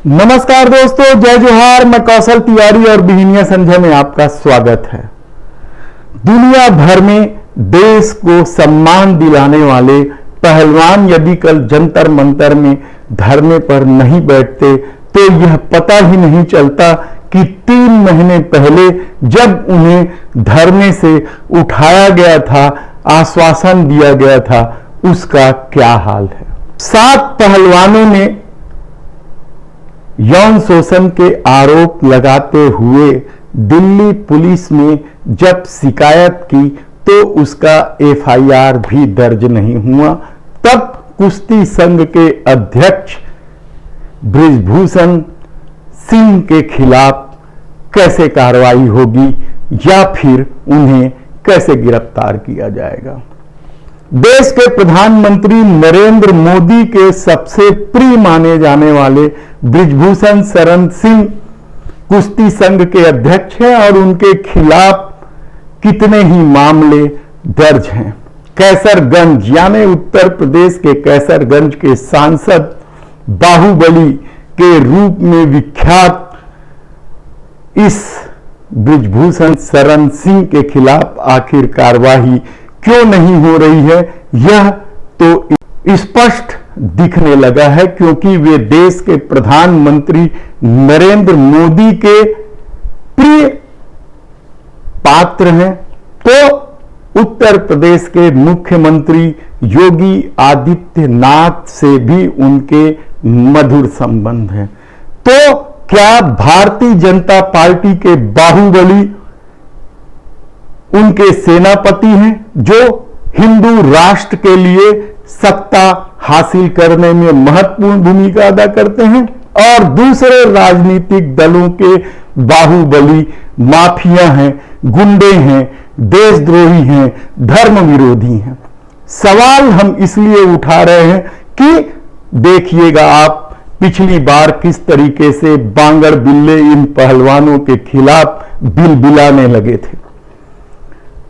नमस्कार दोस्तों, जय जोहार। मैं कौशल तिवारी और बिहिनिया संध्या में आपका स्वागत है। दुनिया भर में देश को सम्मान दिलाने वाले पहलवान यदि कल जंतर मंतर में धरने पर नहीं बैठते तो यह पता ही नहीं चलता कि 3 महीने पहले जब उन्हें धरने से उठाया गया था, आश्वासन दिया गया था, उसका क्या हाल है। 7 पहलवानों ने यौन शोषण के आरोप लगाते हुए दिल्ली पुलिस में जब शिकायत की तो उसका एफआईआर भी दर्ज नहीं हुआ। तब कुश्ती संघ के अध्यक्ष बृजभूषण सिंह के खिलाफ कैसे कार्रवाई होगी या फिर उन्हें कैसे गिरफ्तार किया जाएगा। देश के प्रधानमंत्री नरेंद्र मोदी के सबसे प्रिय माने जाने वाले बृजभूषण शरण सिंह कुश्ती संघ के अध्यक्ष हैं और उनके खिलाफ कितने ही मामले दर्ज हैं। कैसरगंज यानी उत्तर प्रदेश के कैसरगंज के सांसद बाहुबली के रूप में विख्यात इस बृजभूषण शरण सिंह के खिलाफ आखिर कार्रवाई क्यों नहीं हो रही है, यह तो स्पष्ट दिखने लगा है क्योंकि वे देश के प्रधानमंत्री नरेंद्र मोदी के प्रिय पात्र हैं। तो उत्तर प्रदेश के मुख्यमंत्री योगी आदित्यनाथ से भी उनके मधुर संबंध हैं। तो क्या भारतीय जनता पार्टी के बाहुबली उनके सेनापति हैं जो हिंदू राष्ट्र के लिए सत्ता हासिल करने में महत्वपूर्ण भूमिका अदा करते हैं, और दूसरे राजनीतिक दलों के बाहुबली माफिया हैं, गुंडे हैं, देशद्रोही हैं, धर्म विरोधी हैं। सवाल हम इसलिए उठा रहे हैं कि देखिएगा आप पिछली बार किस तरीके से बांगड़ बिल्ले इन पहलवानों के खिलाफ बिलबिलाने लगे थे,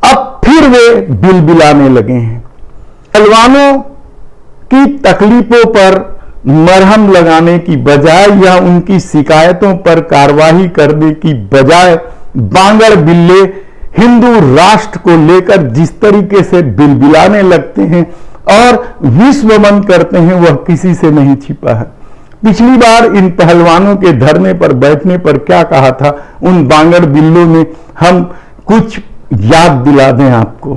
अब फिर वे बिलबिलाने लगे हैं। पहलवानों की तकलीफों पर मरहम लगाने की बजाय या उनकी शिकायतों पर कार्रवाई करने की बजाय बांगड़ बिल्ले हिंदू राष्ट्र को लेकर जिस तरीके से बिलबिलाने लगते हैं और विश्वमन करते हैं वह किसी से नहीं छिपा है। पिछली बार इन पहलवानों के धरने पर बैठने पर क्या कहा था उन बांगड़ बिल्लों ने, हम कुछ याद दिला दें आपको।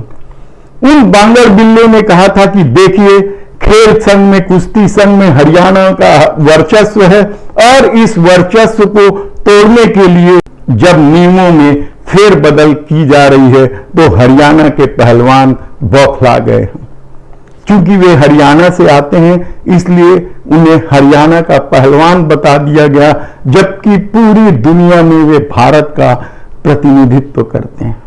उन बांगड़ बिल्लों ने कहा था कि देखिए, खेल संघ में, कुश्ती संघ में हरियाणा का वर्चस्व है और इस वर्चस्व को तोड़ने के लिए जब नियमों में फेरबदल की जा रही है तो हरियाणा के पहलवान बौखला गए हैं। क्योंकि वे हरियाणा से आते हैं इसलिए उन्हें हरियाणा का पहलवान बता दिया गया, जबकि पूरी दुनिया में वे भारत का प्रतिनिधित्व करते हैं।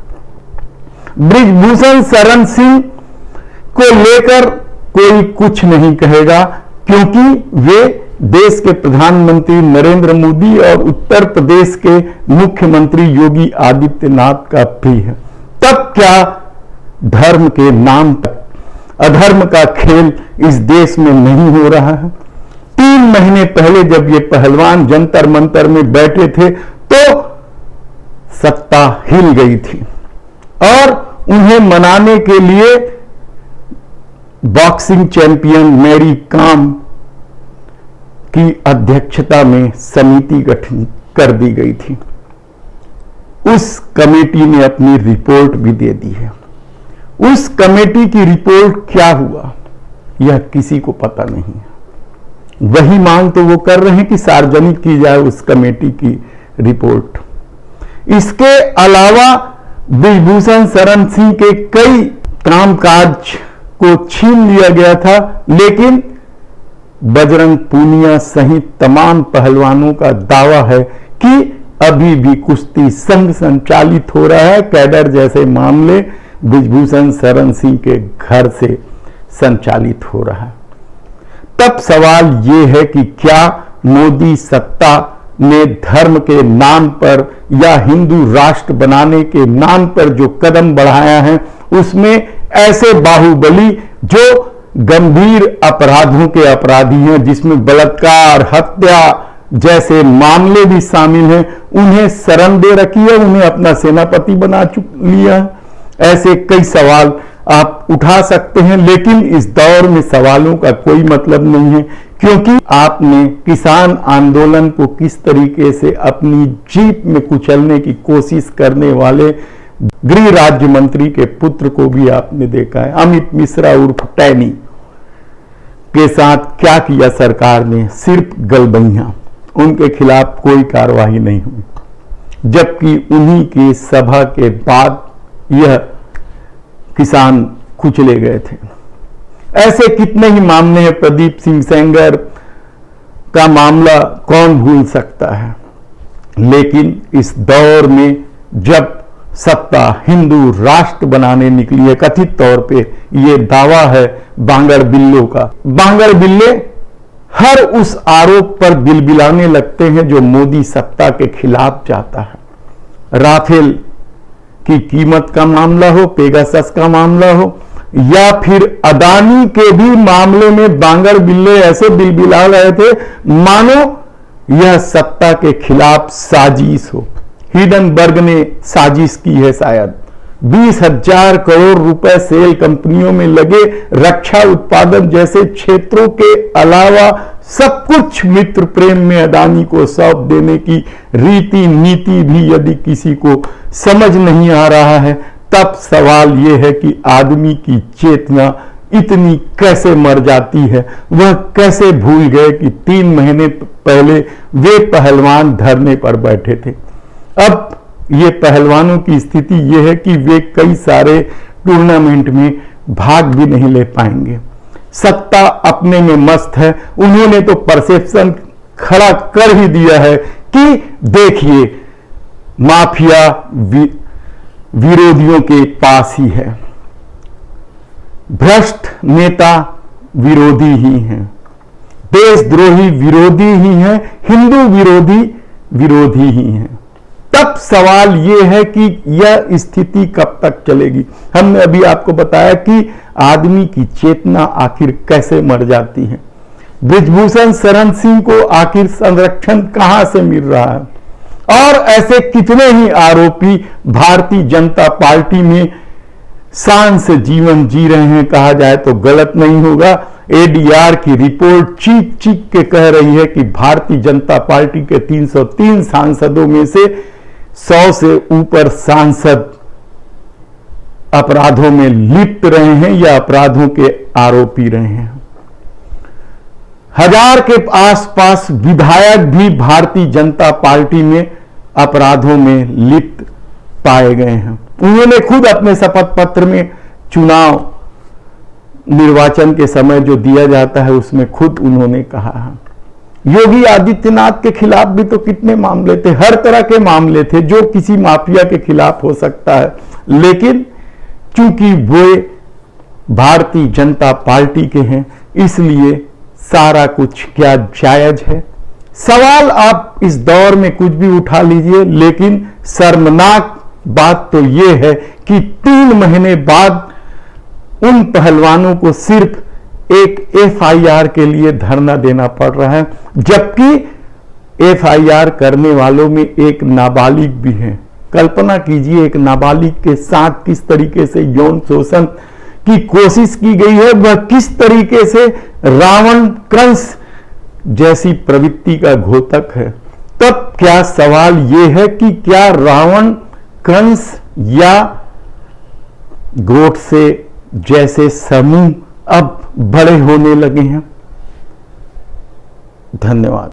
बृजभूषण शरण सिंह को लेकर कोई कुछ नहीं कहेगा क्योंकि वे देश के प्रधानमंत्री नरेंद्र मोदी और उत्तर प्रदेश के मुख्यमंत्री योगी आदित्यनाथ का प्रिय है। तब क्या धर्म के नाम पर अधर्म का खेल इस देश में नहीं हो रहा है। 3 महीने पहले जब ये पहलवान जंतर मंतर में बैठे थे तो सत्ता हिल गई थी और उन्हें मनाने के लिए बॉक्सिंग चैंपियन मैरी कॉम की अध्यक्षता में समिति गठन कर दी गई थी। उस कमेटी ने अपनी रिपोर्ट भी दे दी है। उस कमेटी की रिपोर्ट क्या हुआ यह किसी को पता नहीं है। वही मांग तो वो कर रहे हैं कि सार्वजनिक की जाए उस कमेटी की रिपोर्ट। इसके अलावा बृजभूषण शरण सिंह के कई कामकाज को छीन लिया गया था, लेकिन बजरंग पूनिया सहित तमाम पहलवानों का दावा है कि अभी भी कुश्ती संघ संचालित हो रहा है। कैडर जैसे मामले बृजभूषण शरण सिंह के घर से संचालित हो रहा है। तब सवाल ये है कि क्या मोदी सत्ता ने धर्म के नाम पर या हिंदू राष्ट्र बनाने के नाम पर जो कदम बढ़ाया है उसमें ऐसे बाहुबली जो गंभीर अपराधों के अपराधी हैं, जिसमें बलात्कार, हत्या, जैसे मामले भी शामिल हैं, उन्हें शरण दे रखी है, उन्हें अपना सेनापति बना लिया है। ऐसे कई सवाल आप उठा सकते हैं, लेकिन इस दौर में सवालों का कोई मतलब नहीं है, क्योंकि आपने किसान आंदोलन को किस तरीके से अपनी जीप में कुचलने की कोशिश करने वाले गृह राज्य मंत्री के पुत्र को भी आपने देखा है। अमित मिश्रा उर्फ टैनी के साथ क्या किया सरकार ने, सिर्फ गलबैया, उनके खिलाफ कोई कार्रवाई नहीं हुई, जबकि उन्हीं की सभा के बाद यह किसान कुचले गए थे। ऐसे कितने ही मामले हैं। प्रदीप सिंह सेंगर का मामला कौन भूल सकता है। लेकिन इस दौर में जब सत्ता हिंदू राष्ट्र बनाने निकली है, कथित तौर पे ये दावा है बांगर बिल्लों का, बांगर बिल्ले हर उस आरोप पर बिलबिलाने लगते हैं जो मोदी सत्ता के खिलाफ जाता है। राफेल की कीमत का मामला हो, पेगासस का मामला हो, या फिर अदानी के भी मामले में बांगर बिल्ले ऐसे बिलबिला रहे थे मानो यह सत्ता के खिलाफ साजिश हो। हिडनबर्ग ने साजिश की है शायद। 20,000 करोड़ रुपए सेल कंपनियों में लगे, रक्षा उत्पादन जैसे क्षेत्रों के अलावा सब कुछ मित्र प्रेम में अदानी को सौंप देने की रीति नीति भी यदि किसी को समझ नहीं आ रहा है, तब सवाल यह है कि आदमी की चेतना इतनी कैसे मर जाती है। वह कैसे भूल गए कि 3 महीने पहले वे पहलवान धरने पर बैठे थे। अब ये पहलवानों की स्थिति यह है कि वे कई सारे टूर्नामेंट में भाग भी नहीं ले पाएंगे। सत्ता अपने में मस्त है। उन्होंने तो परसेप्शन खड़ा कर ही दिया है कि देखिए माफिया विरोधियों के पास ही है, भ्रष्ट नेता विरोधी ही हैं, देशद्रोही विरोधी ही हैं, हिंदू विरोधी विरोधी ही हैं। तब सवाल यह है कि यह स्थिति कब तक चलेगी। हमने अभी आपको बताया कि आदमी की चेतना आखिर कैसे मर जाती है। बृजभूषण शरण सिंह को आखिर संरक्षण कहां से मिल रहा है, और ऐसे कितने ही आरोपी भारतीय जनता पार्टी में शान से जीवन जी रहे हैं, कहा जाए तो गलत नहीं होगा। एडीआर की रिपोर्ट चीख चीख के कह रही है कि भारतीय जनता पार्टी के 303 सांसदों में से 100 से ऊपर सांसद अपराधों में लिप्त रहे हैं या अपराधों के आरोपी रहे हैं। 1000 के आसपास विधायक भी भारतीय जनता पार्टी में अपराधों में लिप्त पाए गए हैं। उन्होंने खुद अपने शपथ पत्र में चुनाव निर्वाचन के समय जो दिया जाता है उसमें खुद उन्होंने कहा है। योगी आदित्यनाथ के खिलाफ भी तो कितने मामले थे, हर तरह के मामले थे जो किसी माफिया के खिलाफ हो सकता है, लेकिन चूंकि वे भारतीय जनता पार्टी के हैं इसलिए सारा कुछ क्या जायज है। सवाल आप इस दौर में कुछ भी उठा लीजिए, लेकिन शर्मनाक बात तो यह है कि 3 महीने बाद उन पहलवानों को सिर्फ एक एफआईआर के लिए धरना देना पड़ रहा है, जबकि एफआईआर करने वालों में एक नाबालिग भी है। कल्पना कीजिए एक नाबालिग के साथ किस तरीके से यौन शोषण की कोशिश की गई है, वह किस तरीके से रावण कंस जैसी प्रवृत्ति का घोतक है। तब क्या सवाल यह है कि क्या रावण कंस या गोडसे जैसे समूह अब बड़े होने लगे हैं। धन्यवाद।